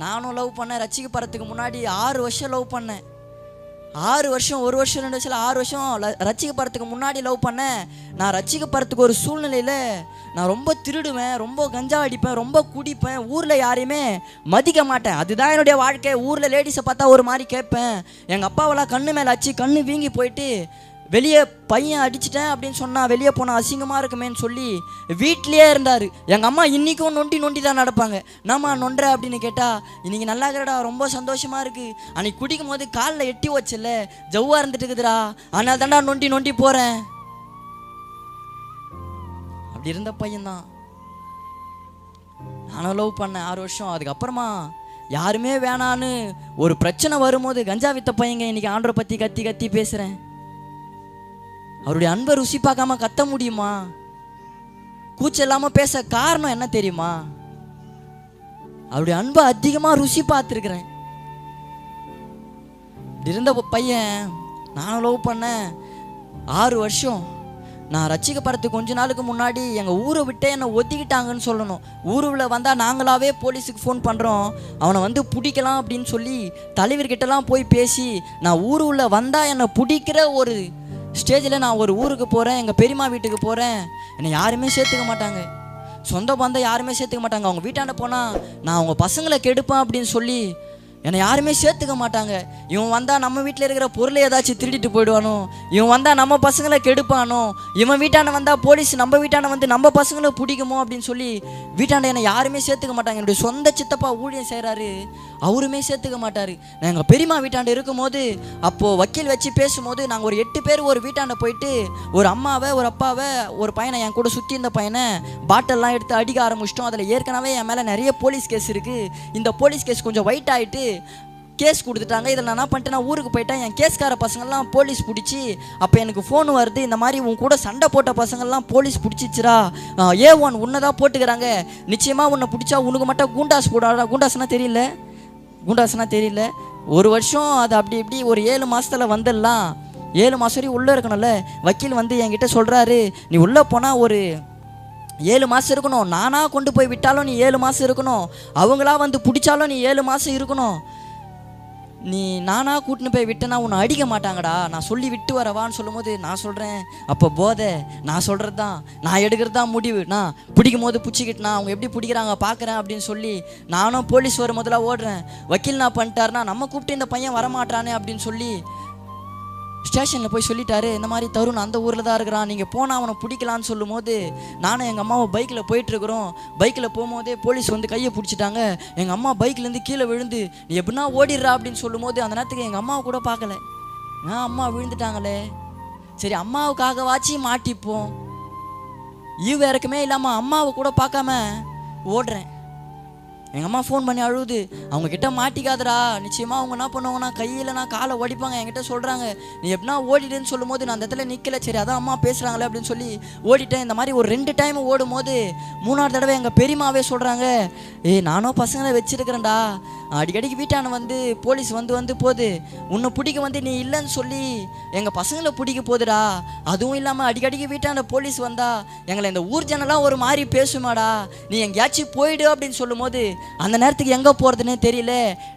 நானும் லவ் பண்ணேன். ரட்சிக்கப்படுறதுக்கு முன்னாடி 6 வருஷம் லவ் பண்ணேன். 6 வருஷம், 1 வருஷம் 2 வருஷம் 6 வருஷம் ரட்சிக்கப்படுறதுக்கு முன்னாடி லவ் பண்ணேன். நான் ரட்சிக்கப்படுறதுக்கு ஒரு சூழ்நிலையில் நான் ரொம்ப திருடுவேன், ரொம்ப கஞ்சா அடிப்பேன், ரொம்ப குடிப்பேன், ஊரில் யாரையுமே மதிக்க மாட்டேன். அதுதான் என்னுடைய வாழ்க்கை. ஊரில் லேடிஸை பார்த்தா ஒரு மாதிரி கேட்பேன். எங்கள் அப்பாவெல்லாம் கண்ணு மேலே அடிச்சு கண்ணு வீங்கி போயிட்டு வெளியே பையன் அடிச்சிட்டேன் அப்படின்னு சொன்னால் வெளியே போனால் அசிங்கமாக இருக்குமேன்னு சொல்லி வீட்லேயே இருந்தார். எங்கள் அம்மா இன்றைக்கும் நொண்டி தான் நடப்பாங்க. நாம்மா நொன்ற அப்படின்னு கேட்டால் இன்றைக்கி நல்லா இருக்கிறடா, ரொம்ப சந்தோஷமாக இருக்குது, அன்றைக்கி குடிக்கும் போது காலில் எட்டி வச்சல ஜவ்வாக இருந்துட்டு இருக்குதுடா, அதனால தான்டா நொண்டி போகிறேன். அப்படி இருந்த பையன்தான். நானும் லவ் பண்ணேன் 6 வருஷம். அதுக்கப்புறமா யாருமே வேணான்னு ஒரு பிரச்சனை வரும்போது கஞ்சா வித்த பையங்க இன்றைக்கி ஆண்டவரை பற்றி கத்தி பேசுகிறேன். அவருடைய அன்பை ருசி பார்க்காம கத்த முடியுமா? கூச்சம் இல்லாமல் பேச காரணம் என்ன தெரியுமா? அவருடைய அன்பை அதிகமாக ருசி பார்த்துருக்குறேன். இருந்த பையன் நானும் லவ் பண்ணேன் 6 வருஷம். நான் ரட்சிக்கப்படுறதுக்கு கொஞ்ச நாளுக்கு முன்னாடி எங்கள் ஊரை விட்டே என்னை ஒத்திக்கிட்டாங்கன்னு சொல்லணும். ஊருவில் வந்தால் நாங்களாவே போலீஸுக்கு ஃபோன் பண்ணுறோம், அவனை வந்து பிடிக்கலாம் அப்படின்னு சொல்லி தலைவர்கிட்டலாம் போய் பேசி நான் ஊருள்ள வந்தால் என்னை பிடிக்கிற ஒரு ஸ்டேஜில் நான் ஒரு ஊருக்கு போகிறேன், எங்கள் பெரியம்மா வீட்டுக்கு போகிறேன். என்னை யாருமே சேர்த்துக்க மாட்டாங்க, சொந்த பந்தம் யாருமே சேர்த்துக்க மாட்டாங்க. அவங்க வீட்டாண்ட போனால் நான் அவங்க பசங்களை கெடுப்பேன் அப்படின்னு சொல்லி என்னை யாருமே சேர்த்துக்க மாட்டாங்க. இவன் வந்தால் நம்ம வீட்டில் இருக்கிற பொருளை ஏதாச்சும் திருடிட்டு போயிடுவானோ, இவன் வந்தால் நம்ம பசங்களை கெடுப்பானோ, இவன் வீட்டாண்ட வந்தால் போலீஸ் நம்ம வீட்டாண்ட வந்து நம்ம பசங்களை பிடிக்குமோ அப்படின்னு சொல்லி வீட்டாண்ட என்னை யாருமே சேர்த்துக்க மாட்டாங்க. என்னுடைய சொந்த சித்தப்பா ஊழியம் செய்கிறாரு, அவருமே சேர்த்துக்க மாட்டார். நான் எங்கள் பெரியம்மா வீட்டாண்ட இருக்கும்போது அப்போது வக்கீல் வச்சு பேசும்போது நாங்கள் ஒரு 8 பேர் ஒரு வீட்டாண்ட போயிட்டு ஒரு அம்மாவை ஒரு அப்பாவை ஒரு பையனை என் கூட சுற்றி இருந்த பையனை பாட்டெல்லாம் எடுத்து அடிக்க ஆரம்பிச்சிட்டோம். அதில் ஏற்கனவே என் மேலே நிறைய போலீஸ் கேஸ் இருக்குது. இந்த போலீஸ் கேஸ் கொஞ்சம் ஒயிட் ஆகிட்டு கேஸ் கொடுத்துட்டாங்க. இதில் நான் என்ன பண்ணிட்டேன், நான் ஊருக்கு போயிட்டேன். என் கேஸ்கார பசங்கள்லாம் போலீஸ் பிடிச்சி அப்போ எனக்கு ஃபோன் வருது, இந்த மாதிரி உன் கூட சண்டை போட்ட பசங்கள்லாம் போலீஸ் பிடிச்சிச்சுரா, A1 உன்னை தான் போட்டுக்கிறாங்க, நிச்சயமாக உன்னை பிடிச்சா உனக்கு மட்டும் குண்டாஸ் போடாடா. குண்டாஸ்னா தெரியல. 1 வருஷம் அது அப்படி இப்படி ஒரு 7 மாதத்தில் வந்துடலாம். 7 மாதம் வரையும் உள்ளே இருக்கணும்ல. வக்கீல் வந்து என்கிட்ட சொல்கிறாரு, நீ உள்ளே போனால் ஒரு 7 மாதம் இருக்கணும், நானாக கொண்டு போய் விட்டாலும் நீ 7 மாதம் இருக்கணும், அவங்களா வந்து பிடிச்சாலும் நீ 7 மாதம் இருக்கணும், நீ நானாக கூட்டின்னு போய் விட்டேன்னா உன்னை அடிக்க மாட்டாங்கடா, நான் சொல்லி விட்டு வரவான்னு சொல்லும் போது நான் சொல்கிறேன், அப்போ போதை நான் சொல்கிறது தான், நான் எடுக்கிறது தான் முடிவு, நான் பிடிக்கும் போது பிடிச்சிக்கிட்டுனா அவங்க எப்படி பிடிக்கிறாங்க பார்க்குறேன் அப்படின்னு சொல்லி நானும் போலீஸ் வரும் முதல்ல ஓடுறேன். வக்கீல் நான் பண்ணிட்டாருனா நம்ம கூப்பிட்டு இந்த பையன் வரமாட்டானே அப்படின்னு சொல்லி ஸ்டேஷனில் போய் சொல்லிட்டாரு, இந்த மாதிரி தருண் அந்த ஊரில் தான் இருக்கிறான், நீங்கள் போனால் அவனை பிடிக்கலான்னு சொல்லும் போது நானும் எங்கள் அம்மாவை பைக்கில் போயிட்டுருக்குறோம். பைக்கில் போகும்போதே போலீஸ் வந்து கையை பிடிச்சிட்டாங்க. எங்கள் அம்மா பைக்லேருந்து கீழே விழுந்து நீ எப்படின்னா ஓடிடுறா அப்படின்னு சொல்லும் போது அந்த நேரத்துக்கு எங்கள் அம்மாவை கூட பார்க்கல. அம்மா விழுந்துட்டாங்களே, சரி அம்மாவுக்காகவாச்சு மாட்டிப்போம், ஈவு இறக்குமே இல்லாமல் அம்மாவை கூட பார்க்காம ஓடுறேன். எங்கள் அம்மா ஃபோன் பண்ணி அழுகுது, அவங்கக்கிட்ட மாட்டிக்காதடா, நிச்சயமாக அவங்க என்ன பண்ணுவாங்கன்னா கையில் நான் காலை ஓடிப்பாங்க. என்கிட்ட சொல்கிறாங்க நீ எப்படின்னா ஓடிடுன்னு சொல்லும் போது நான் அந்த இடத்துல நிற்கல. சரி அதான் அம்மா பேசுகிறாங்களே அப்படின்னு சொல்லி ஓடிட்டேன். இந்த மாதிரி ஒரு 2 டைம் ஓடும் போது 3ஆவது தடவை எங்கள் பெரியம்மாவே சொல்கிறாங்க, நானும் பசங்களை வச்சுருக்கிறேன்டா, அடிக்கடிக்கு வீட்டான வந்து போலீஸ் வந்து போகுது, உன்னை பிடிக்க வந்து நீ இல்லைன்னு சொல்லி எங்கள் பசங்களை பிடிக்க போகுதுடா, அதுவும் இல்லாமல் அடிக்கடிக்கு வீட்டான போலீஸ் வந்தா எங்களை இந்த ஊர் ஜனெல்லாம் ஒரு மாதிரி பேசுமாடா, நீ எங்கேயாச்சும் போயிடு அப்படின்னு சொல்லும் போது அந்த நேரத்துக்கு எங்கே போகிறதுனே தெரியல.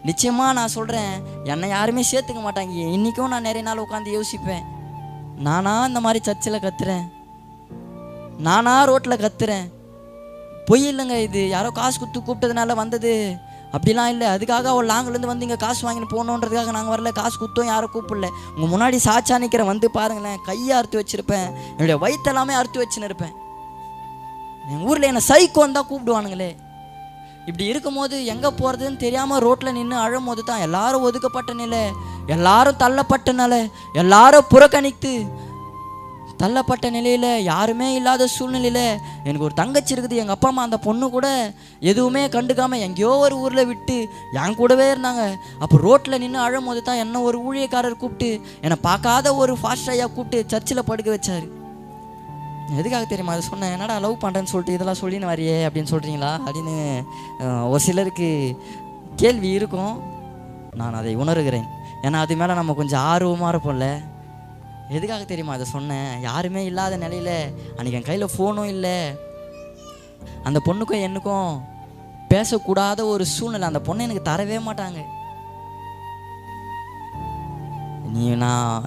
நிச்சயமாக நான் சொல்கிறேன், என்னை யாருமே சேர்த்துக்க மாட்டாங்க. இன்றைக்கும் நான் நிறைய நாள் உட்காந்து யோசிப்பேன், நானா இந்த மாதிரி சர்ச்சில் கத்துறேன், நானா ரோட்டில் கத்துறேன், பொய் இல்லைங்க, இது யாரோ காசு குத்து கூப்பிட்டதுனால வந்தது அப்படிலாம் இல்லை. அதுக்காக அவள் லாங்கிலேருந்து வந்து இங்கே காசு வாங்கின்னு போகணுன்றதுக்காக நாங்கள் வரல, காசு குத்தோம் யாரும் கூப்பிடல. உங்கள் முன்னாடி சாச்சா நிற்கிறேன், வந்து பாருங்களேன், கையை அறுத்து வச்சுருப்பேன், என்னுடைய வயிற்றெல்லாமே அறுத்து வச்சுன்னு இருப்பேன். எங்கள் ஊரில் என்னை சைக்கோன்னு தான் கூப்பிடுவானுங்களே. இப்படி இருக்கும்போது எங்கே போகிறதுன்னு தெரியாமல் ரோட்டில் நின்று அழும்போது தான் எல்லாரும் ஒதுக்கப்பட்ட நிலை, எல்லாரும் தள்ளப்பட்ட நிலை, எல்லாரும் புறக்கணித்து தள்ளப்பட்ட நிலையில், யாருமே இல்லாத சூழ்நிலையில் எனக்கு ஒரு தங்கச்சி இருக்குது. எங்கள் அப்பா அம்மா அந்த பொண்ணு கூட எதுவுமே கண்டுக்காமல் எங்கேயோ ஒரு ஊரில் விட்டு என் கூடவே இருந்தாங்க. அப்போ ரோட்டில் நின்று அழும்போது தான் என்ன ஒரு ஊழியக்காரர் கூப்பிட்டு என்னை பார்க்காத ஒரு ஃபாஸ்ட் ஐயா கூப்பிட்டு சர்ச்சில் படுக்க வச்சார். எதுக்காக தெரியுமா அதை சொன்னேன், என்னடா லவ் பண்ணுறேன்னு சொல்லிட்டு இதெல்லாம் சொல்லின்னு வரையே அப்படின்னு சொல்கிறீங்களா அப்படின்னு ஒரு சிலருக்கு கேள்வி இருக்கும். நான் அதை உணர்கிறேன், ஏன்னா அது மேலே நம்ம கொஞ்சம் ஆர்வமாக இருப்போம்ல. எதுக்காக தெரியுமா அதை சொன்னேன், யாருமே இல்லாத நிலையில் அன்றைக்கி என் கையில் ஃபோனும் இல்லை, அந்த பொண்ணுக்கும் எனக்கும் பேசக்கூடாத ஒரு சூழ்நிலை. அந்த பொண்ணை எனக்கு தரவே மாட்டாங்க.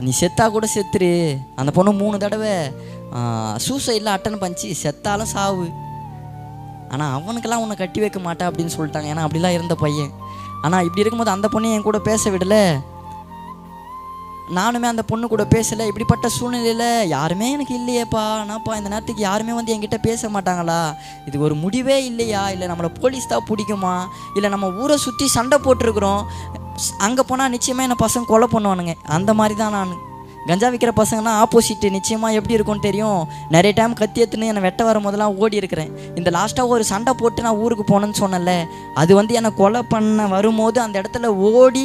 நீ செத்தா கூட செத்துரு. அந்த பொண்ணு 3 தடவை சூசைடில் அட்டன் பண்ணிச்சு, செத்தாலும் சாவு. ஆனால் அவனுக்கெல்லாம் உன்னை கட்டி வைக்க மாட்டேன் அப்படின்னு சொல்லிட்டாங்க. ஏன்னா அப்படிலாம் இருந்த பையன். ஆனால் இப்படி இருக்கும்போது அந்த பொண்ணை என் கூட பேச விடலை, நானுமே அந்த பொண்ணு கூட பேசலை. இப்படிப்பட்ட சூழ்நிலையில் யாருமே எனக்கு இல்லையேப்பா, ஆனாப்பா இந்த நேரத்துக்கு யாருமே வந்து என்கிட்ட பேச மாட்டாங்களா, இதுக்கு ஒரு முடிவே இல்லையா, இல்லை நம்மளை போலீஸ் தான் பிடிக்குமா, இல்லை நம்ம ஊரை சுற்றி சண்டை போட்டிருக்கிறோம், அங்கே போனால் நிச்சயமாக என்னை பசங்க கொலை பண்ணுவானுங்க. அந்த மாதிரி தான் நான். கஞ்சா விற்கிற பசங்கன்னா ஆப்போசிட்டு நிச்சயமாக எப்படி இருக்கும்னு தெரியும். நிறைய டைம் கத்தி எடுத்துன்னு என்னை வெட்ட வரும் போதெல்லாம் ஓடி இருக்கிறேன். இந்த லாஸ்ட்டாக ஒரு சண்டை போட்டு நான் ஊருக்கு போனேன்னு சொன்னேன்ல, அது வந்து என்னை கொலை பண்ண வரும்போது அந்த இடத்துல ஓடி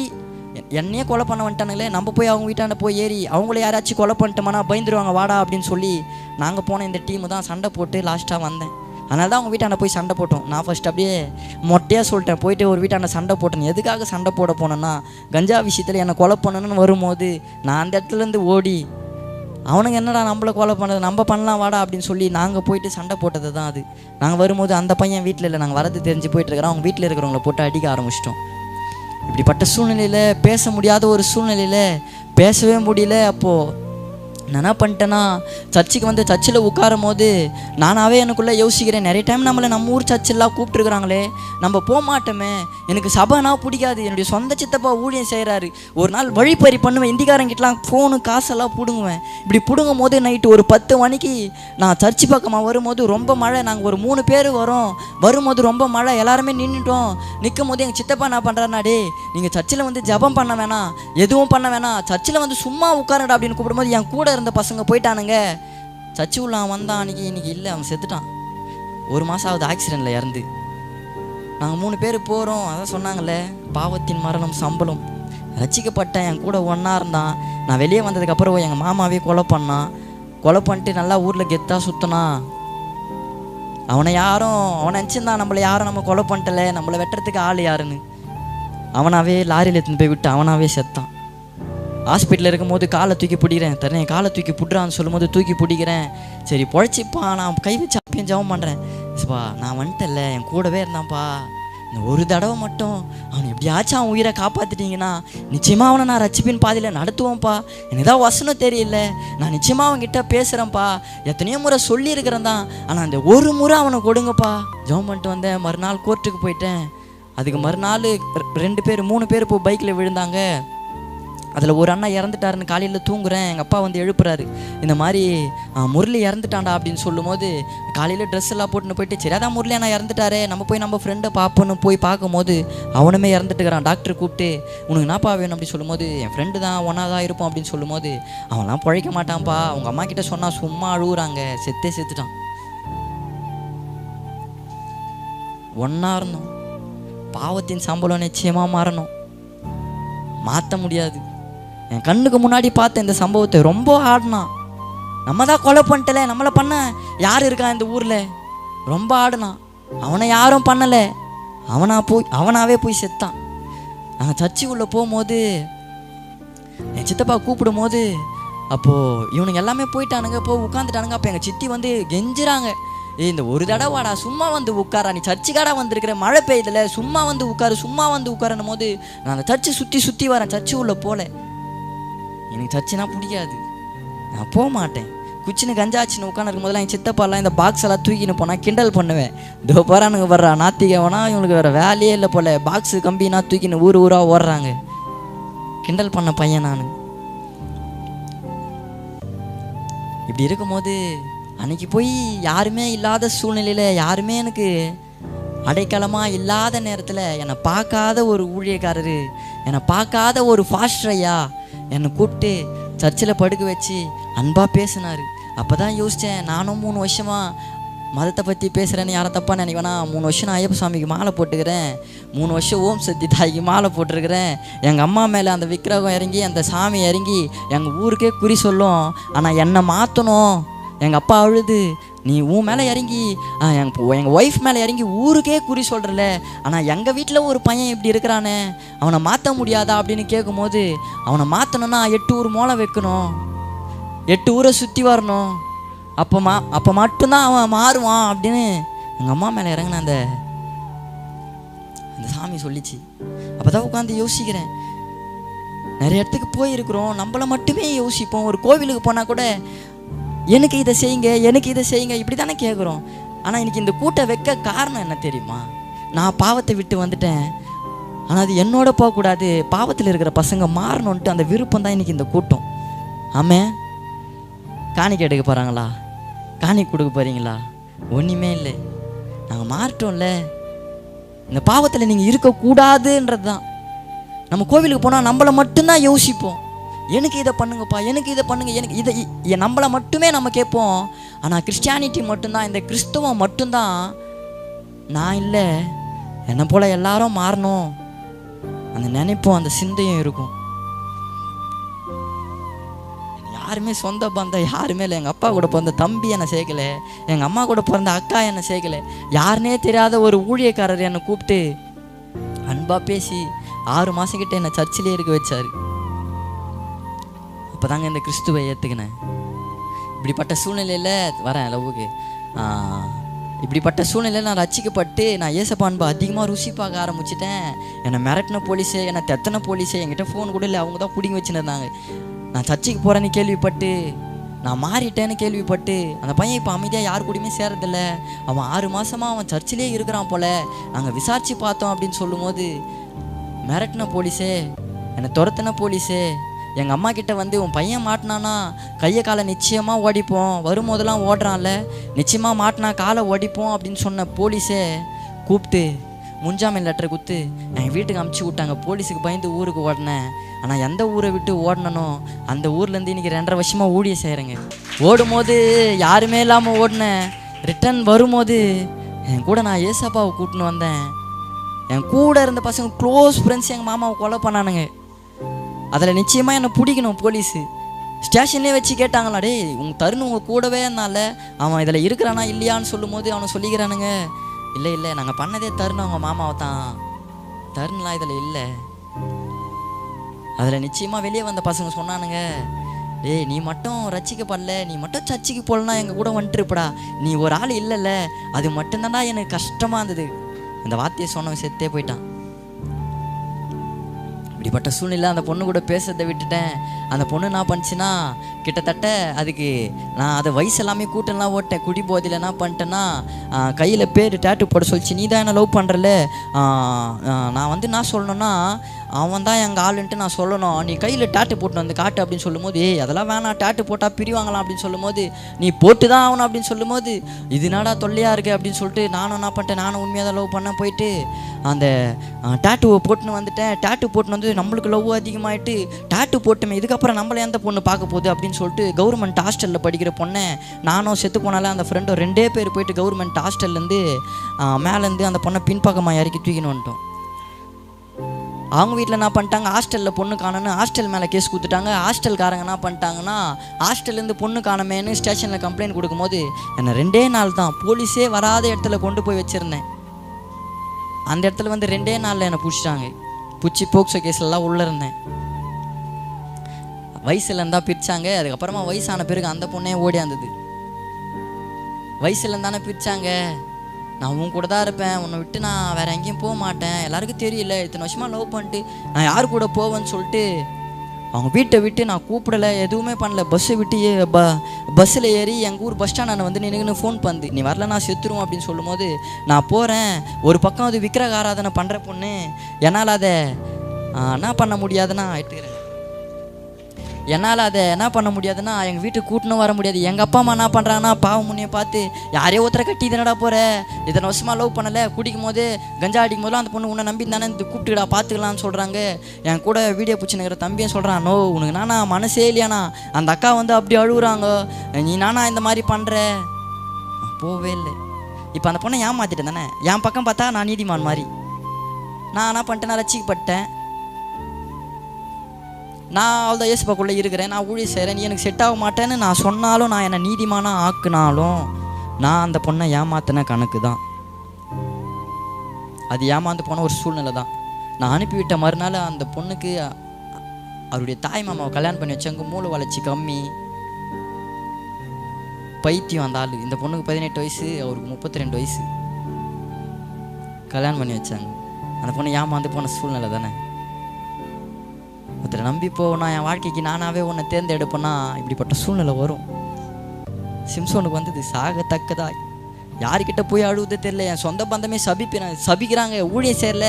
என்னையே கொலை பண்ண வந்துட்டானுங்களே, நம்ம போய் அவங்க வீட்டாண்ட போய் ஏறி அவங்கள யாராச்சும் கொலை பண்ணிட்டோம்னா பயந்துருவாங்க வாடா அப்படின்னு சொல்லி நாங்கள் போன இந்த டீமு தான் சண்டை போட்டு லாஸ்ட்டாக வந்தேன். அதனால தான் அவங்க வீட்டாண்ட போய் சண்டை போட்டோம். நான் ஃபஸ்ட் அப்படியே மொட்டையாக சொல்லிட்டேன், போயிட்டு ஒரு வீட்டாண்ட சண்டை போட்டேன். எதுக்காக சண்டை போட போனேன்னா, கஞ்சா விஷயத்தில் என்னை கொலை பண்ணணுன்னு வரும்போது நான் அந்த இடத்துலேருந்து ஓடி அவனுங்க என்னடா நம்மளை கொலை பண்ணது, நம்ம பண்ணலாம் வாடா அப்படின்னு சொல்லி நாங்கள் போயிட்டு சண்டை போட்டது தான் அது. நாங்கள் வரும்போது அந்த பையன் வீட்டில் இல்லை, நாங்கள் வரது தெரிஞ்சு போயிட்டுருக்கிறோம். அவங்க வீட்டில் இருக்கிறவங்கள போட்டு அடிக்க ஆரம்பிச்சிட்டோம். இப்படிப்பட்ட சூழ்நிலையில், பேச முடியாத ஒரு சூழ்நிலையில், பேசவே முடியல. அப்போது நான் என்ன பண்ணிட்டேன்னா, சர்ச்சுக்கு வந்து சர்ச்சில் உட்காரும் போது நானாகவே எனக்குள்ளே யோசிக்கிறேன், நிறைய டைம் நம்மளை நம்ம ஊர் சர்ச்செல்லாம் கூப்பிட்டுருக்குறாங்களே, நம்ம போக மாட்டோமே, எனக்கு சபைனா பிடிக்காது. என்னுடைய சொந்த சித்தப்பா ஊழியம் செய்கிறாரு, ஒரு நாள் வழிப்பறி பண்ணுவேன், இந்திக்காரங்கிட்டலாம் ஃபோனு காசெல்லாம் பிடுங்குவேன். இப்படி பிடுங்கும் போது நைட்டு ஒரு 10 மணிக்கு நான் சர்ச்சு பக்கமாக வரும்போது ரொம்ப மழை. நாங்கள் ஒரு 3 பேர் வரும்போது ரொம்ப மழை, எல்லாருமே நின்றுட்டோம். நிற்கும் போது எங்கள் சித்தப்பா என்ன பண்ணுறாருனா, டே நீங்கள் சர்ச்சில் வந்து ஜபம் பண்ண வேணாம், எதுவும் பண்ண வேணாம், சர்ச்சில் வந்து சும்மா உட்காருடா அப்படின்னு கூப்பிடும்போது என் கூட இருந்த பசங்க போயிட்டானுங்க. சர்ச்சு உள்ள அவன் வந்தான், இன்னைக்கு இல்லை, அவன் செத்துட்டான். 1 மாதம் ஆகுது ஆக்சிடெண்ட்டில் இறந்து. நாங்கள் 3 பேர் போகிறோம். அதான் சொன்னாங்களே, பாவத்தின் மரணம் சம்பளம். ரசிக்கப்பட்டேன், என் கூட ஒன்றா இருந்தான். நான் வெளியே வந்ததுக்கப்புறம் எங்கள் மாமாவே கொலை பண்ணிட்டு நல்லா ஊரில் கெத்தாக சுற்றினான். அவனை நினச்சிருந்தான் நம்மளை யாரும் நம்ம கொலை பண்ணிட்டல, நம்மளை வெட்டுறதுக்கு ஆள் யாருன்னு. அவனாவே லாரியில் எடுத்துன்னு போய் விட்டு அவனாவே செத்தான். ஹாஸ்பிட்டலில் இருக்கும்போது காலை தூக்கி பிடிக்கிறேன், தரேன் காலை தூக்கி பிடிறான்னு சொல்லும்போது தூக்கி பிடிக்கிறேன். சரி பொழைச்சிப்பா, நான் கை வச்சு அப்பயும் ஜெபம் பண்ணுறேன். பா நான் வந்துட்டல, என் கூடவே இருந்தான்ப்பா, இந்த ஒரு தடவை மட்டும் அவனை எப்படியாச்சும் அவன் உயிரை காப்பாற்றிட்டீங்கன்னா நிச்சயமாக அவனை நான் ரட்சிப்பின் பாதியில் நடத்துவோம்ப்பா. எனக்கு தான் வசனம் தெரியல, நான் நிச்சயமாக அவன்கிட்ட பேசுகிறேன்ப்பா, எத்தனையோ முறை சொல்லியிருக்கிறேன் தான், ஆனால் அந்த ஒரு முறை அவனை கொடுங்கப்பா. ஜெபம் பண்ணிட்டு வந்தேன். மறுநாள் கோர்ட்டுக்கு போயிட்டேன். அதுக்கு மறுநாள் 3 பேர் இப்போ பைக்கில் விழுந்தாங்க. அதில் ஒரு அண்ணா இறந்துட்டாருன்னு காலையில் தூங்குறேன். எங்கள் அப்பா வந்து எழுப்புறாரு, இந்த மாதிரி முரளி இறந்துட்டான்டா அப்படின்னு சொல்லும் போது காலையில் ட்ரெஸ் எல்லாம் போட்டுன்னு போயிட்டு, சரி அதான் முரளி அண்ணா இறந்துட்டாரே, நம்ம ஃப்ரெண்டை பார்ப்போன்னு போய் பார்க்கும்போது அவனுமே இறந்துட்டுக்கிறான். டாக்டர் கூப்பிட்டு உனக்கு என்னப்பா வேணும் அப்படி சொல்லும்போது, என் ஃப்ரெண்டு தான் ஒன்றா தான் இருப்போம் அப்படின்னு சொல்லும்போது, அவன்லாம் பிழைக்க மாட்டான்ப்பா, அவங்க அம்மா கிட்ட சொன்னால் சும்மா அழுகுறாங்க, செத்துட்டான். ஒன்றா இருந்தோம். பாவத்தின் சம்பளம் நிச்சயமாக மாறணும், மாற்ற முடியாது. என் கண்ணுக்கு முன்னாடி பார்த்த இந்த சம்பவத்தை ரொம்ப ஆடினான். நம்ம தான் கொலை பண்ணிட்டல, நம்மளை பண்ண யார் இருக்கா இந்த ஊரில், ரொம்ப ஆடினான். அவனை யாரும் பண்ணலை, அவனாவே போய் செத்தான். நாங்கள் சர்ச்சு உள்ளே போகும்போது என் சித்தப்பா கூப்பிடும் போது, அப்போது இவனுங்க எல்லாமே போயிட்டானுங்க, உட்காந்துட்டானுங்க. அப்போ எங்கள் சித்தி வந்து கெஞ்சுறாங்க, இந்த ஒரு தடவை வாடா, சும்மா வந்து உட்காரா, நீ சர்ச்சுக்காடா வந்திருக்கிற, மழை பெய்யுதுல, சும்மா வந்து உட்காரணும் போது நான் அந்த சர்ச்சு சுற்றி வரேன். சர்ச்சு உள்ள போல, எனக்கு சர்ச்சுனா பிடிக்காது, நான் போக மாட்டேன். குச்சின்னு கஞ்சாச்சின்னு உட்காந்துருக்கும் போதெல்லாம் என் சித்தப்பாலாம் இந்த பாக்ஸ் எல்லாம் தூக்கின்னு போனால் கிண்டல் பண்ணுவேன். இதோ போகிறானுங்க வர்றா நாத்திகவனா, இவனுக்கு வேறு வேலையே இல்லை போல, பாக்ஸு கம்பினா தூக்கின்னு ஊராக ஓடுறாங்க. கிண்டல் பண்ண பையன் நான். இப்படி இருக்கும்போது அன்றைக்கி போய் யாருமே இல்லாத சூழ்நிலையில், யாருமே எனக்கு அடைக்கலமாக இல்லாத நேரத்தில் என்னை பார்க்காத ஒரு ஊழியக்காரரு, என்னை பார்க்காத ஒரு ஃபாஸ்டர் ஐயா என்னை கூப்பிட்டு சர்ச்சில் படுக்க வச்சு அன்பாக பேசினார். அப்போ தான் யோசித்தேன், நானும் 3 வருஷமாக மதத்தை பற்றி பேசுகிறேன்னு யாரை தப்பாக நினைக்கவேனா. 3 வருஷம் நான் ஐயப்ப சாமிக்கு மாலை போட்டுக்கிறேன், 3 வருஷம் ஓம் சக்தி தாய்க்கு மாலை போட்டிருக்கிறேன். எங்கள் அம்மா மேலே அந்த விக்கிரகம் இறங்கி, அந்த சாமி இறங்கி எங்கள் ஊருக்கே குறி சொல்லும். ஆனால் என்னை மாற்றணும். எங்கள் அப்பா அழுது, நீ உன் மேலே இறங்கி எங்கள் ஒய்ஃப் மேலே இறங்கி ஊருக்கே குறி சொல்கிறல, ஆனால் எங்கள் வீட்டில் ஒரு பையன் இப்படி இருக்கிறானே, அவனை மாற்ற முடியாதா அப்படின்னு கேட்கும்போது, அவனை மாற்றணுன்னா 8 ஊர் மோளை வைக்கணும், 8 ஊரை சுற்றி வரணும், அப்போ மட்டும்தான் அவன் மாறுவான் அப்படின்னு எங்கள் அம்மா மேலே இறங்கின அந்த அந்த சாமி சொல்லிச்சு. அப்போ தான் உட்காந்து யோசிக்கிறேன், நிறைய இடத்துக்கு போயிருக்கிறோம், நம்மளை மட்டுமே யோசிப்போம். ஒரு கோவிலுக்கு போனால் கூட எனக்கு இதை செய்யுங்க, எனக்கு இதை செய்யுங்க, இப்படி தானே கேட்குறோம். ஆனால் இன்னைக்கு இந்த கூட்டை வைக்க காரணம் என்ன தெரியுமா? நான் பாவத்தை விட்டு வந்துட்டேன், ஆனால் அது என்னோட போகக்கூடாது, பாவத்தில் இருக்கிற பசங்க மாறணுன்ட்டு அந்த விருப்பம் தான் இன்னைக்கு இந்த கூட்டம். ஆமாம், காணிக்கை எடுக்க போகிறாங்களா, காணிக்கை கொடுக்க போகிறீங்களா? ஒன்றுமே இல்லை, நாங்கள் மாறிட்டோம்ல. இந்த பாவத்தில் நீங்கள் இருக்கக்கூடாதுன்றது தான். நம்ம கோவிலுக்கு போனால் நம்மளை மட்டும்தான் யோசிப்போம், எனக்கு இதை பண்ணுங்கப்பா, எனக்கு இதை பண்ணுங்க, எனக்கு இதை நம்மளை மட்டுமே நம்ம கேட்போம். ஆனால் கிறிஸ்டியானிட்டி மட்டும்தான், இந்த கிறிஸ்தவம் மட்டும்தான், நான் இல்லை, என்னை போல் எல்லாரும் மாறணும் அந்த நினைப்போம், அந்த சிந்தையும் இருக்கும். யாருமே சொந்த பந்தம் யாருமே இல்லை. எங்கள் அப்பா கூட பிறந்த தம்பி என்னை சேர்க்கலை, எங்கள் அம்மா கூட பிறந்த அக்கா என்னை சேர்க்கலை. யாருனே தெரியாத ஒரு ஊழியக்காரர் என்னை கூப்பிட்டு அன்பாக பேசி 6 மாதம் கிட்ட என்னை சர்ச்சிலே இருக்க வச்சார். அப்போ தாங்க இந்த கிறிஸ்துவை ஏற்றுக்கினேன். இப்படிப்பட்ட சூழ்நிலையில் வரேன் லவ்வுக்கு. இப்படிப்பட்ட சூழ்நிலையில் நான் ரசிக்கப்பட்டு நான் ஏசப்பா அன்பை அதிகமாக ருசி பார்க்க ஆரம்பிச்சிட்டேன். என்னை மிரட்டின போலீஸு, என்னை தெத்தனை போலீஸு, என்கிட்ட ஃபோன் கூட இல்லை, அவங்க தான் பிடிங்கி வச்சுருந்தாங்க. நான் சர்ச்சுக்கு போகிறேன்னு கேள்விப்பட்டு, நான் மாறிட்டேன்னு கேள்விப்பட்டு, அந்த பையன் இப்போ அமைதியாக யார் கூடயுமே சேரதில்லை. அவன் 6 மாதமாக அவன் சர்ச்சிலே இருக்கிறான் போல், நாங்கள் விசாரித்து பார்த்தோம் அப்படின்னு சொல்லும் போது, மிரட்டின போலீஸே, என்னை துரத்தின போலீஸே, எங்கள் அம்மா கிட்ட வந்து உன் பையன் மாட்டினானா கையை காலை நிச்சயமாக ஓடிப்போம், வரும்போதெல்லாம் ஓடுறான்ல, நிச்சயமாக மாட்டினா காலை ஓடிப்போம் அப்படின்னு சொன்ன போலீஸே கூப்பிட்டு முன்ஜாமீன் லெட்டரை கொடுத்து எங்கள் வீட்டுக்கு அமுச்சு விட்டாங்க. போலீஸுக்கு பயந்து ஊருக்கு ஓடினேன். ஆனால் எந்த ஊரை விட்டு ஓடனோ அந்த ஊர்லேருந்து இன்றைக்கி 2.5 வருஷமாக ஊழிய செய்கிறேங்க. ஓடும்போது யாருமே இல்லாமல் ஓடினேன். ரிட்டன் வரும்போது என் கூட நான் ஏசப்பாவை கூட்டின்னு வந்தேன். என் கூட இருந்த பசங்க க்ளோஸ் ஃப்ரெண்ட்ஸ் எங்கள் மாமாவை கொலை பண்ணானுங்க. அதில் நிச்சயமாக என்னை பிடிக்கணும் போலீஸு. ஸ்டேஷன்லேயே வச்சு கேட்டாங்களா, டே உங்கள் தருண் உங்கள் கூடவே இருந்தால அவன் இதில் இருக்கிறானா இல்லையான்னு சொல்லும் போது அவனை சொல்லிக்கிறானுங்க, இல்லை இல்லை நாங்கள் பண்ணதே தருண் அவங்க மாமாவை தான், தருண்லாம் இதில் இல்லை. அதில் நிச்சயமாக வெளியே வந்த பசங்க சொன்னானுங்க, டேய் நீ மட்டும் ரசிக்கப்படல, நீ மட்டும் சர்ச்சுக்கு போகலன்னா எங்கள் கூட வந்துட்டுருப்படா, நீ ஒரு ஆள் இல்லைல்ல, அது மட்டும்தான்டா எனக்கு கஷ்டமாக இருந்தது. இந்த வார்த்தையை சொன்னவன் செத்தே போயிட்டான். இப்படிப்பட்ட சூழ்நிலை அந்த பொண்ணு கூட பேசுறதை விட்டுட்டேன். அந்த பொண்ணு என்ன பண்ணிச்சுன்னா, கிட்டத்தட்ட அதுக்கு நான் அதை வயசு எல்லாமே கூட்டம்லாம் ஓட்டேன். குடி போதையில் என்ன பண்ணிட்டேன்னா, கையில் பேர் டேட்டு போட சொல்லிச்சு. நீ தான் என்ன லவ் பண்ணுறல, நான் வந்து என்ன சொல்லணும்னா, அவன் தான் எங்கள் ஆளுன்ட்டு நான் சொல்லணும், நீ கையில் டேட்டு போட்டு வந்து காட்டு அப்படின்னு சொல்லும்போது, அதெல்லாம் வேணாம், டேட்டு போட்டால் பிரிவாங்களாம் அப்படின்னு சொல்லும்போது, நீ போட்டு தான் ஆகணும் அப்படின்னு சொல்லும்போது, இது என்னடா தொல்லையாக இருக்குது அப்படின்னு சொல்லிட்டு நானும் என்ன பண்ணிட்டேன், நானும் உண்மையாக தான் லவ் பண்ண போயிட்டு அந்த டேட்டுவை போட்டுன்னு வந்துட்டேன். டேட்டு போட்டுன்னு வந்து நம்மளுக்கு லவ் அதிகமாகிட்டு, டேட்டு போட்டுமே இதுக்கப்புறம் நம்மளை எந்த பொண்ணு பார்க்க போகுது அப்படின்னு சொல்லிட்டு கவர்மெண்ட் ஹாஸ்டலில் படிக்கிற பொண்ணை நானும் செத்து போனால அந்த ஃப்ரெண்டும் 2 பேர் போயிட்டு கவர்மெண்ட் ஹாஸ்டல்லேருந்து மேலேருந்து அந்த பொண்ணை பின்பக்கமாக இறக்கி தூக்கின்னு வந்துட்டோம். அவங்க வீட்டில் என்ன பண்ணிட்டாங்க, ஹாஸ்டலில் பொண்ணு காணன்னு ஹாஸ்டல் மேலே கேஸ் கொடுத்துட்டாங்க. ஹாஸ்டல்காரங்க என்ன பண்ணிட்டாங்கன்னா, ஹாஸ்டல்லேருந்து பொண்ணு காணமேன்னு ஸ்டேஷனில் கம்ப்ளைண்ட் கொடுக்கும்போது என்னை 2 நாள் தான் போலீஸே வராத இடத்துல கொண்டு போய் வச்சுருந்தேன். அந்த இடத்துல வந்து 2 நாளில் என்னை பிடிச்சிட்டாங்க. பிடிச்சி போக்சோ கேஸ்லாம் உள்ளே இருந்தேன். வயசுலேருந்தா பிரித்தாங்க. அதுக்கப்புறமா வயசான பிறகு அந்த பொண்ணே ஓடியாந்தது. வயசுலேருந்தானே பிரித்தாங்க. நான் உன் கூட தான் இருப்பேன், உன்னை விட்டு நான் வேறு எங்கேயும் போக மாட்டேன், எல்லாருக்கும் தெரியல, இத்தனை வருஷமாக லவ் பண்ணிட்டு நான் யார் கூட போவேன்னு சொல்லிட்டு அவங்க வீட்டை விட்டு நான் கூப்பிடலை, எதுவுமே பண்ணல. பஸ்ஸை விட்டு பஸ்ஸில் ஏறி எங்கள் ஊர் பஸ் ஸ்டாண்ட் வந்து நின்றுன்னு ஃபோன் பண்ணு, நீ வரல நான் செத்துருவோம் அப்படின்னு சொல்லும் போது நான் போகிறேன். ஒரு பக்கம் அது விக்கிரக ஆராதனை பண்ணுற பொண்ணு, என்னால் அதை என்ன பண்ண முடியாதுன்னா எடுத்துக்கிறேன், என்னால் அதை என்ன பண்ண முடியாதுன்னா எங்கள் வீட்டுக்கு கூட்டின்னு வர முடியாது. எங்கள் அப்பா அம்மா என்ன பண்ணுறாங்கன்னா, பாவம் முன்னையை பார்த்து யாரையோ ஒருத்தரை கட்டி இதனடா போகிற, இத்தனை வருஷமாக லவ் பண்ணலை, குடிக்கும் போது கஞ்சா அடிக்கும் போதெல்லாம் அந்த பொண்ணு உன்னை நம்பி தானே இந்த கூப்பிட்டுடா பார்த்துக்கலான்னு சொல்கிறாங்க. என் கூட வீடியோ பிடிச்சினுக்கிற தம்பியும் சொல்கிறான், நோ உனக்கு நானா மனசே இல்லையாண்ணா, அந்த அக்கா வந்து அப்படி அழுகுறாங்க, நீ நானா இந்த மாதிரி பண்ணுற. போவே இல்லை. இப்போ அந்த பொண்ணை ஏமாத்திட்டேன் தானே, என் பக்கம் பார்த்தா நான் நீதிமான் மாதிரி. நான் என்ன பண்ணிட்டேன், நான் ரசிக்கப்பட்டேன், நான் அவ்வளோதான் ஏசுப்பாக்குள்ளே இருக்கிறேன், நான் ஊழிய செய்கிறேன், நீ எனக்கு செட் ஆக மாட்டேன்னு நான் சொன்னாலும், நான் என்னை நீதிமானாக ஆக்குனாலும் நான் அந்த பொண்ணை ஏமாத்தின கணக்கு தான். அது ஏமாந்து போன ஒரு சூழ்நிலை தான். நான் அனுப்பிவிட்ட மறுநாள் அந்த பொண்ணுக்கு அவருடைய தாய் மாமாவை கல்யாணம் பண்ணி வச்சாங்க. மூளை வளர்ச்சி கம்மி, பைத்தியம் அந்த ஆள். இந்த பொண்ணுக்கு 18 வயசு, அவருக்கு 32 வயசு. கல்யாணம் பண்ணி வச்சாங்க. அந்த பொண்ணு ஏமாந்து போன சூழ்நிலை தானே. ஒருத்தரை நம்பி போனா என் வாழ்க்கைக்கு நானாவே உன்னை தேர்ந்தெடுப்பேன்னா இப்படிப்பட்ட சூழ்நிலை வரும். சிம்சோனுக்கு வந்தது சாகத்தக்கதா. யாருக்கிட்ட போய் அழுவுது தெரியல. என் சொந்த பந்தமே சபிக்கிறாங்க. ஊழியம் சேரல,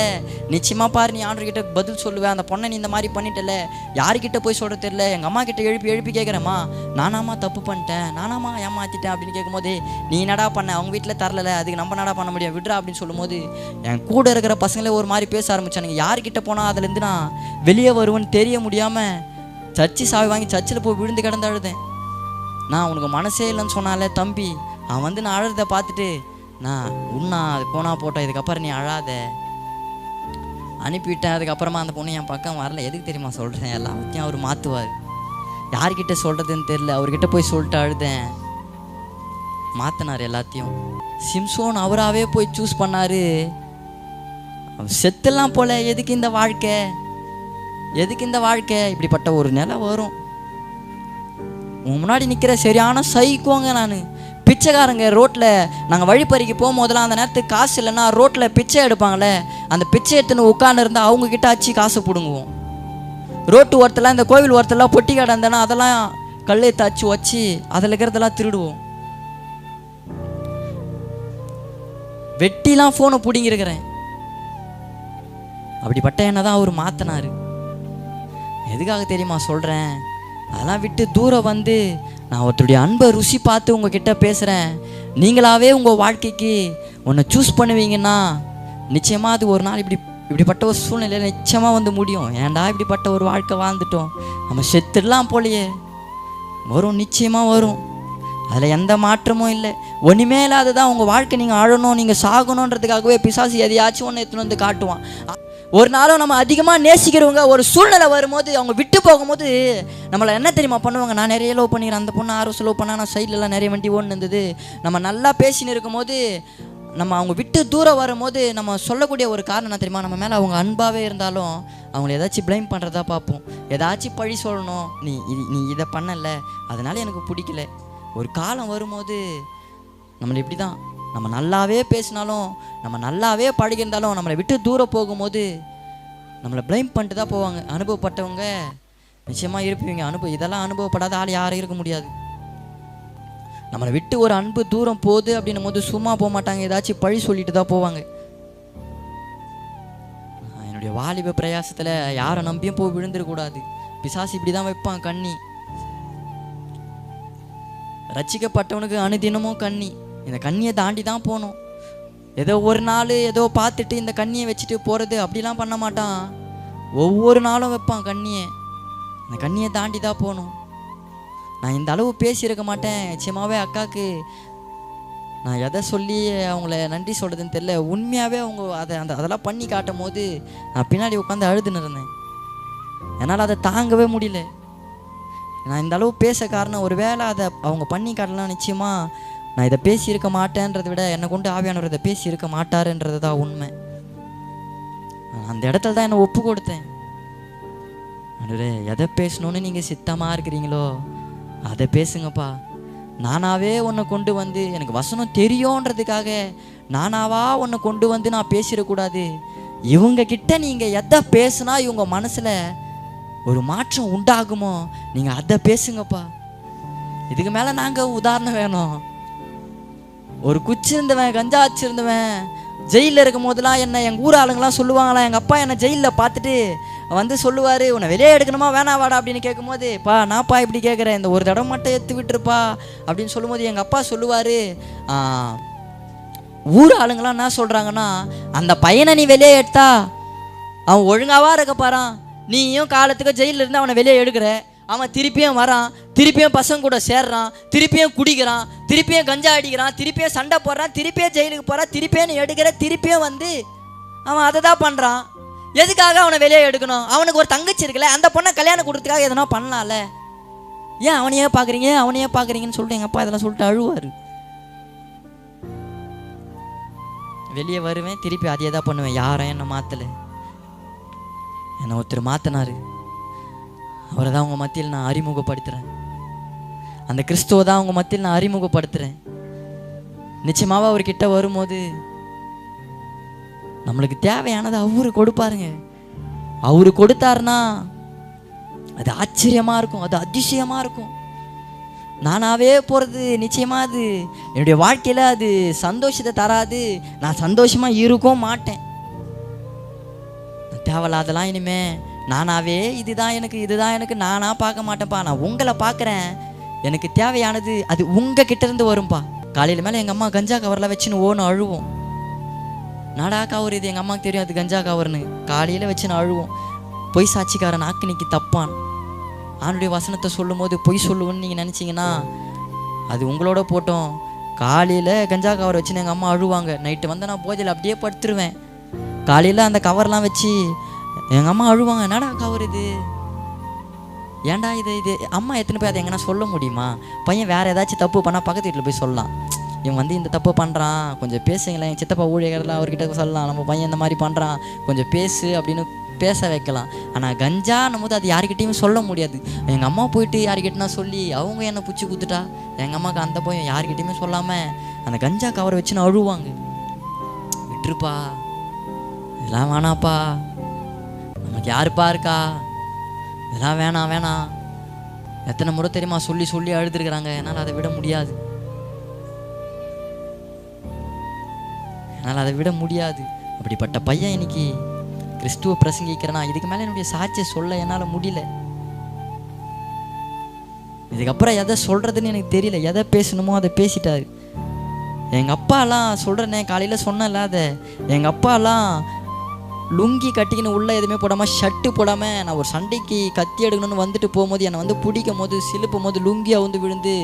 நிச்சயமாக பாரு நீ ஆண்டவர்கிட்ட பதில் சொல்லுவேன், அந்த பொண்ணை நீ இந்த மாதிரி பண்ணிட்டல. யாருக்கிட்ட போய் சொல்ல தெரியல. எங்கள் அம்மா கிட்ட எழுப்பி கேட்குறேம்மா, நானாம்மா தப்பு பண்ணிட்டேன், நானாம்மா ஏமாற்றிட்டேன் அப்படின்னு கேட்கும்போது, நீ என்னடா பண்ண, அவங்க வீட்டில் தரல, அதுக்கு நம்ம என்னடா பண்ண முடியும், விட்றா அப்படின்னு சொல்லும்போது என் கூட இருக்கிற பசங்களே ஒரு மாதிரி பேச ஆரம்பிச்சானுங்க. யார்கிட்ட போனால் அதுலேருந்து நான் வெளியே வருவேன்னு தெரிய முடியாமல் சர்ச்சு சாவி வாங்கி சர்ச்சில் போய் விழுந்து கிடந்து அழுதேன். நான் உனக்கு மனசே இல்லைன்னு சொன்னாலே தம்பி, அவன் வந்து நான் அழுறதை பார்த்துட்டு, நான் உன்னா அது போனா போட்டோம், இதுக்கப்புறம் நீ அழாத அனுப்பிவிட்டேன். அதுக்கப்புறமா அந்த பொண்ணு என் பக்கம் வரல. எதுக்கு தெரியுமா சொல்கிறேன், எல்லாத்தையும் அவர் மாற்றுவார். யார்கிட்ட சொல்கிறதுன்னு தெரில, அவர்கிட்ட போய் சொல்லிட்டு அழுதேன், மாற்றினார் எல்லாத்தையும். சிம்சோன் அவராகவே போய் சூஸ் பண்ணார். செத்துலாம் போல, எதுக்கு இந்த வாழ்க்கை, எதுக்கு இந்த வாழ்க்கை, இப்படிப்பட்ட ஒரு நிலை வரும். உன் முன்னாடி நிற்கிற சரியான சைக்கோங்க. நான் பிச்சைக்காரங்க ரோட்டில் நாங்கள் வழிப்பறிக்கு போகும்போதெல்லாம் அந்த நேரத்துக்கு காசு இல்லைன்னா ரோட்டில் பிச்சை எடுப்பாங்களே, அந்த பிச்சை எடுத்துன்னு உட்காந்து இருந்தால் அவங்கக்கிட்ட ஆச்சு காசு பிடுங்குவோம். ரோட்டு ஓரத்தில் இந்த கோவில் ஓரத்துலாம் பொட்டி கடை இருந்தேன்னா அதெல்லாம் கல்லை தாச்சு வச்சு அதில் இருக்கிறதெல்லாம் திருடுவோம். வெட்டிலாம் ஃபோனை பிடிங்கிருக்கிறேன். அப்படிப்பட்ட என்ன தான் அவர் மாற்றினார். எதுக்காக தெரியுமா சொல்கிறேன், அதெல்லாம் விட்டு தூரம் வந்து நான் ஒருத்தருடைய அன்பை ருசி பார்த்து உங்ககிட்ட பேசுகிறேன். நீங்களாவே உங்கள் வாழ்க்கைக்கு ஒன்றை சூஸ் பண்ணுவீங்கன்னா நிச்சயமாக அது ஒரு நாள் இப்படிப்பட்ட ஒரு சூழ்நிலையில் நிச்சயமாக வந்து முடியும். ஏன்டா இப்படிப்பட்ட ஒரு வாழ்க்கை வாழ்ந்துட்டோம், நம்ம செத்துடலாம் போலையே, வரும், நிச்சயமாக வரும். அதில் எந்த மாற்றமும் இல்லை. ஒன்றுமே இல்லாததான் உங்கள் வாழ்க்கை. நீங்கள் அழணும், நீங்கள் சாகணுன்றதுக்காகவே பிசாசு எதையாச்சும் ஒன்று எடுத்துன்னு வந்து காட்டுவான். ஒரு நாளும் நம்ம அதிகமாக நேசிக்கிறவங்க ஒரு சூழ்நிலை வரும்போது அவங்க விட்டு போகும்போது நம்மளை என்ன தெரியுமா பண்ணுவாங்க, நான் நிறைய லவ் பண்ணிக்கிறேன், அந்த பொண்ணு ஆர்வம் லவ் பண்ணால் நான் சைட்லலாம் நிறைய வண்டி ஓடுன்னு இருந்தது, நம்ம நல்லா பேசின்னு இருக்கும்போது நம்ம அவங்க விட்டு தூரம் வரும்போது நம்ம சொல்லக்கூடிய ஒரு காரணம் என்ன தெரியுமா, நம்ம மேலே அவங்க அன்பாகவே இருந்தாலும் அவங்கள ஏதாச்சும் ப்ளைம் பண்ணுறதா பார்ப்போம், ஏதாச்சும் பழி சொல்லணும், நீ இதை பண்ணலை அதனால எனக்கு பிடிக்கல. ஒரு காலம் வரும்போது நம்மளை இப்படி தான், நம்ம நல்லாவே பேசினாலும் நம்ம நல்லாவே பழகிருந்தாலும் நம்மளை விட்டு தூரம் போகும்போது நம்மளை ப்ளைம் பண்ணிட்டு தான் போவாங்க. அனுபவப்பட்டவங்க நிச்சயமாக இருப்பீங்க. இதெல்லாம் அனுபவப்படாத ஆள் யாரும் இருக்க முடியாது. நம்மளை விட்டு ஒரு அன்பு தூரம் போகுது அப்படின்னும் போது சும்மா போக மாட்டாங்க, ஏதாச்சும் பழி சொல்லிட்டு தான் போவாங்க. என்னுடைய வாலிப பிரயாசத்தில் யாரை நம்பியும் போய் விழுந்துடக்கூடாது. பிசாசு இப்படி தான் வைப்பான் கண்ணி. ரட்சிக்கப்பட்டவனுக்கு அனுதினமும் கண்ணி. இந்த கண்ணியை தாண்டி தான் போகணும். ஏதோ ஒரு நாள் ஏதோ பார்த்துட்டு இந்த கண்ணியை வச்சுட்டு போகிறது அப்படிலாம் பண்ண மாட்டான். ஒவ்வொரு நாளும் வைப்பான் கண்ணியை. இந்த கண்ணியை தாண்டி தான் போகணும். நான் இந்த அளவு பேசியிருக்க மாட்டேன். நிச்சயமாகவே அக்காவுக்கு நான் எதை சொல்லி அவங்கள நன்றி சொல்கிறதுன்னு தெரியல. உண்மையாகவே அவங்க அதெல்லாம் பண்ணி காட்டும் போது நான் பின்னாடி உட்காந்து அழுதுன்னு இருந்தேன். என்னால் அதை தாங்கவே முடியல. நான் இந்த அளவு பேச காரணம் ஒரு வேளை அதை அவங்க பண்ணி காட்டலாம். நிச்சயமாக நான் இதை பேசியிருக்க மாட்டேன்றதை விட என்னை கொண்டு ஆவியானவர் இதை பேசியிருக்க மாட்டாருன்றது தான் உண்மை. அந்த இடத்துல தான் என்னை ஒப்பு கொடுத்தேன். எதை பேசணுன்னு நீங்கள் சித்தமாக இருக்கிறீங்களோ அதை பேசுங்கப்பா. நானாவே உன்னை கொண்டு வந்து எனக்கு வசனம் தெரியுன்றதுக்காக நானாவா உன்னை கொண்டு வந்து நான் பேசிடக்கூடாது. இவங்க கிட்ட நீங்கள் எதை பேசுனா இவங்க மனசில் ஒரு மாற்றம் உண்டாகுமோ நீங்கள் அதை பேசுங்கப்பா. இதுக்கு மேலே நாங்கள் உதாரணம் வேணும். ஒரு குச்சி இருந்தவன், கஞ்சா வச்சிருந்தவன் ஜெயிலில் இருக்கும் போதெல்லாம் என்ன எங்கள் ஊர் ஆளுங்கெல்லாம் சொல்லுவாங்களாம். எங்கள் அப்பா என்னை ஜெயிலில் பார்த்துட்டு வந்து சொல்லுவார், உன்னை வெளியே எடுக்கணுமா வேணா வாடா அப்படின்னு கேட்கும்போது, பா நான்ப்பா இப்படி கேட்குறேன், இந்த ஒரு தடவை மட்டும் எடுத்து விட்டுருப்பா அப்படின்னு சொல்லும்போது எங்கள் அப்பா சொல்லுவார், ஊர் ஆளுங்களாம் என்ன சொல்கிறாங்கன்னா, அந்த பையனை நீ வெளியே எடுத்தா அவன் ஒழுங்காவா இருக்க பாறான், நீயும் காலத்துக்கு ஜெயிலில் இருந்து அவனை வெளியே எடுக்கிற, அவன் திருப்பியும் வரான், திருப்பியும் பசங்க கூட சேர்றான், திருப்பியும் குடிக்கிறான், திருப்பியும் கஞ்சா அடிக்கிறான், திருப்பியும் சண்டை போடுறான், திருப்பியும் ஜெயிலுக்கு போகிறான், திருப்பியும் நீ எடுக்கிற, திருப்பியும் வந்து அவன் அதை தான் பண்ணுறான். எதுக்காக அவனை வெளியே எடுக்கணும்? அவனுக்கு ஒரு தங்கச்சி இருக்குல்ல, அந்த பொண்ணை கல்யாணம் கொடுத்ததுக்காக எதனா பண்ணலாம்ல. ஏன் அவனையே பார்க்குறீங்கன்னு சொல்லிட்டு எங்கள் அப்பா இதெல்லாம் சொல்லிட்டு அழுவார். வெளியே வருவேன், திருப்பி அதையே தான் பண்ணுவேன். யாரும் என்னை மாற்றலை. என்னை ஒருத்தர் மாற்றினார். அவரை தான் உங்கள் மத்தியில் நான் அறிமுகப்படுத்துகிறேன். அந்த கிறிஸ்துவை தான் உங்கள் மத்தியில் நான் அறிமுகப்படுத்துகிறேன். நிச்சயமாக அவர்கிட்ட வரும்போது நம்மளுக்கு தேவையானது அவரு கொடுப்பாருங்க. அவரு கொடுத்தாருன்னா அது ஆச்சரியமாக இருக்கும், அது அதிசயமாக இருக்கும். நானாகவே போகிறது நிச்சயமாக அது என்னுடைய வாழ்க்கையில் அது சந்தோஷத்தை தராது. நான் சந்தோஷமாக இருக்கவும் மாட்டேன். தேவையில்லாதெல்லாம் இனிமே நானாகவே இதுதான் எனக்கு நானாக பார்க்க மாட்டேன்ப்பா. நான் உங்களை பார்க்குறேன். எனக்கு தேவையானது அது உங்கள் கிட்டேருந்து வரும்பா. காலையில் மேலே எங்கள் அம்மா கஞ்சா கவரில் வச்சுன்னு ஓன்னு அழுவோம். நாடா கவர் இது எங்கள் அம்மாவுக்கு தெரியும் அது கஞ்சா கவர்னு. காலையில் வச்சுன்னு அழுவோம். பொய் சாட்சிக்காரன் ஆக்கினிக்கு தப்பான். ஆணுடைய வசனத்தை சொல்லும் போது பொய் சொல்லுவோன்னு நீங்கள் நினச்சிங்கன்னா அது உங்களோட போட்டோம். காலையில் கஞ்சா கவர் வச்சுன்னு எங்கள் அம்மா அழுவாங்க. நைட்டு வந்து நான் போதையில் அப்படியே படுத்துருவேன். காலையில் அந்த கவர்லாம் வச்சு எங்கள் அம்மா அழுவாங்க. என்னடா கவர் இது, ஏன்டா இது அம்மா எத்தனை போய் அதை எங்கன்னா சொல்ல முடியுமா? பையன் வேறு ஏதாச்சும் தப்பு பண்ணால் பக்கத்து வீட்டில் போய் சொல்லலாம். இவன் வந்து இந்த தப்பு பண்ணுறான், கொஞ்சம் பேசுங்களேன். என் சித்தப்பா ஊழியர்கள்லாம் அவர்கிட்ட சொல்லலாம், நம்ம பையன் இந்த மாதிரி பண்ணுறான், கொஞ்சம் பேசு அப்படின்னு பேச வைக்கலாம். ஆனால் கஞ்சான்னும் போது அது யாருக்கிட்டையும் சொல்ல முடியாது. எங்கள் அம்மா போயிட்டு யாருக்கிட்டனா சொல்லி அவங்க என்னை பிடிச்சி கொடுத்துட்டா எங்கள் அம்மாவுக்கு அந்த பையன் யாருக்கிட்டையுமே சொல்லாமல் அந்த கஞ்சா கவரை வச்சுன்னு அழுவாங்க. விட்டுருப்பா, இதெல்லாம் வேணாப்பா, நமக்கு யாருப்பா இருக்கா, இதெல்லாம் வேணாம். எத்தனை முறை தெரியுமா சொல்லி அழுதுருக்குறாங்க. என்னால் அதை விட முடியாது. அப்படிப்பட்ட பையன் இன்னைக்கு கிறிஸ்துவ பிரசங்கிக்கிறேன்னா இதுக்கு மேலே என்னுடைய சாட்சியை சொல்ல என்னால் முடியல. இதுக்கப்புறம் எதை சொல்கிறதுன்னு எனக்கு தெரியல. எதை பேசணுமோ அதை பேசிட்டாரு. எங்கள் அப்பாலாம் சொல்கிறேனே, காலையில் சொன்னல அதை, எங்கள் அப்பாலாம் லுங்கி கட்டிக்கின்னு உள்ளே எதுவுமே போடாமல் ஷர்ட்டு போடாமல் நான் ஒரு சண்டைக்கு கத்தி எடுக்கணும்னு வந்துட்டு போகும்போது என்னை வந்து பிடிக்கும் போது சிலுப்பும் போது லுங்கியாக வந்து விழுந்து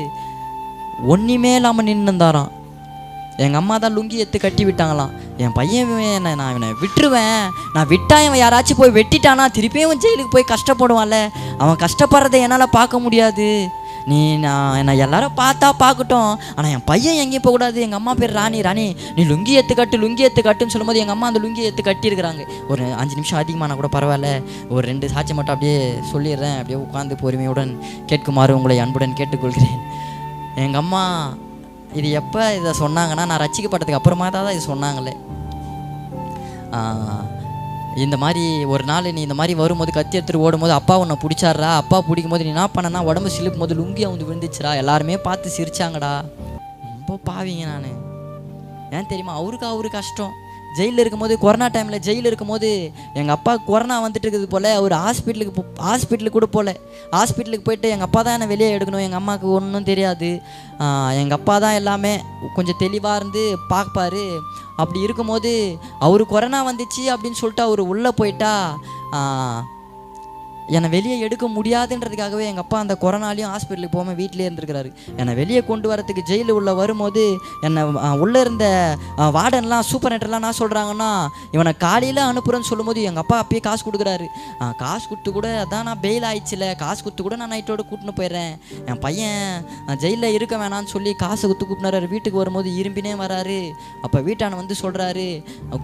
ஒன்றுமே இல்லாமல் நின்றுந்தாராம். எங்கள் அம்மா தான் லுங்கி எடுத்து கட்டி விட்டாங்களாம். என் பையன் நான் இவனை விட்டுருவேன், நான் விட்டா இவன் யாராச்சும் போய் வெட்டிட்டானா திருப்பியும் ஜெயிலுக்கு போய் கஷ்டப்படுவான்ல, அவன் கஷ்டப்படுறதை என்னால் பார்க்க முடியாது. நான் எல்லாரும் பார்க்கட்டும், ஆனால் என் பையன் எங்கேயும் போகக்கூடாது. எங்கள் அம்மா பேர் ராணி, நீ லுங்கி எடுத்து கட்டுன்னு சொல்லும்போது எங்கள் அம்மா அந்த லுங்கி எடுத்து கட்டியிருக்கிறாங்க. ஒரு 5 நிமிஷம் அதிகமான கூட பரவாயில்ல, ஒரு 2 சாட்சி மட்டும் அப்படியே சொல்லிடுறேன், அப்படியே உட்காந்து பொறுமையுடன் கேட்குமாறு உங்களை அன்புடன் கேட்டுக்கொள்கிறேன். எங்கள் அம்மா இது எப்போ இதை சொன்னாங்கன்னா, நான் ரட்சிக்கப்பட்டதுக்கு அப்புறமா தான் இது சொன்னாங்களே. இந்த மாதிரி ஒரு நாள் நீ இந்த மாதிரி வரும்போது கத்தி எடுத்துகிட்டு ஓடும்போது அப்பா உன்னை பிடிச்சாடுறா, அப்பா பிடிக்கும் போது நீ என்ன பண்ணனா உடம்பு சிலுக்கும் போது லுங்கியை வந்து விழுந்துச்சுரா, எல்லாருமே பார்த்து சிரிச்சாங்கடா. ரொம்ப பாவிங்க நான். ஏன் தெரியுமா, அவருக்கு கஷ்டம். ஜெயிலில் இருக்கும்போது, கொரோனா டைமில் ஜெயிலில் இருக்கும்போது எங்கள் அப்பா கொரோனா வந்துட்டு இருக்குது போல், அவர் ஹாஸ்பிட்டலுக்கு கூட போகல. ஹாஸ்பிட்டலுக்கு போயிட்டு எங்கள் அப்பா தான் என்னை வெளியே எடுக்கணும். எங்கள் அம்மாவுக்கு ஒன்றும் தெரியாது. எங்கள் அப்பா தான் எல்லாமே கொஞ்சம் தெளிவாக இருந்து பார்ப்பார். அப்படி இருக்கும்போது அவர் கொரோனா வந்துச்சு அப்படின்னு சொல்லிட்டு அவர் உள்ளே போயிட்டா என்னை வெளியே எடுக்க முடியாதுன்றதுக்காகவே எங்கள் அப்பா அந்த கொரோனாலையும் ஹாஸ்பிட்டலுக்கு போகாமல் வீட்டிலே இருந்திருக்கிறாரு. என்னை வெளியே கொண்டு வரத்துக்கு ஜெயிலில் உள்ள வரும்போது என்னை உள்ளே இருந்த வார்டன்லாம் சூப்பர்நெட்டர்லாம் என்ன சொல்கிறாங்கன்னா, இவனை காலையில் அனுப்புகிறேன்னு சொல்லும்போது எங்கள் அப்பா அப்பயே காசு கொடுக்குறாரு. காசு கொடுத்து கூட அதான் நான் பெயில் ஆயிடுச்சுல, காசு கொடுத்து கூட நான் நைட்டோடு கூட்டின்னு போயிடுறேன், என் பையன் ஜெயிலில் இருக்க வேணான்னு சொல்லி காசு கொடுத்து கூப்பிட்றாரு. வீட்டுக்கு வரும்போது இரும்பினே வராரு. அப்போ வீட்டான வந்து சொல்கிறாரு,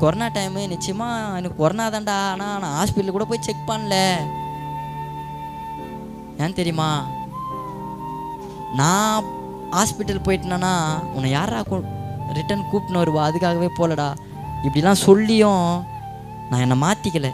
கொரோனா டைமு நிச்சயமாக எனக்கு கொரோனா தான்டா, ஆனால் நான் ஹாஸ்பிட்டலுக்கு கூட போய் செக் பண்ணல. ஏன் தெரியுமா, நான் ஹாஸ்பிட்டல் போயிட்டேன்னா உன்னை யாரா ரிட்டன் கூப்பிட்டுன்னு வருவா, அதுக்காகவே போகலடா. இப்படிலாம் சொல்லியும் நான் என்னை மாற்றிக்கலை.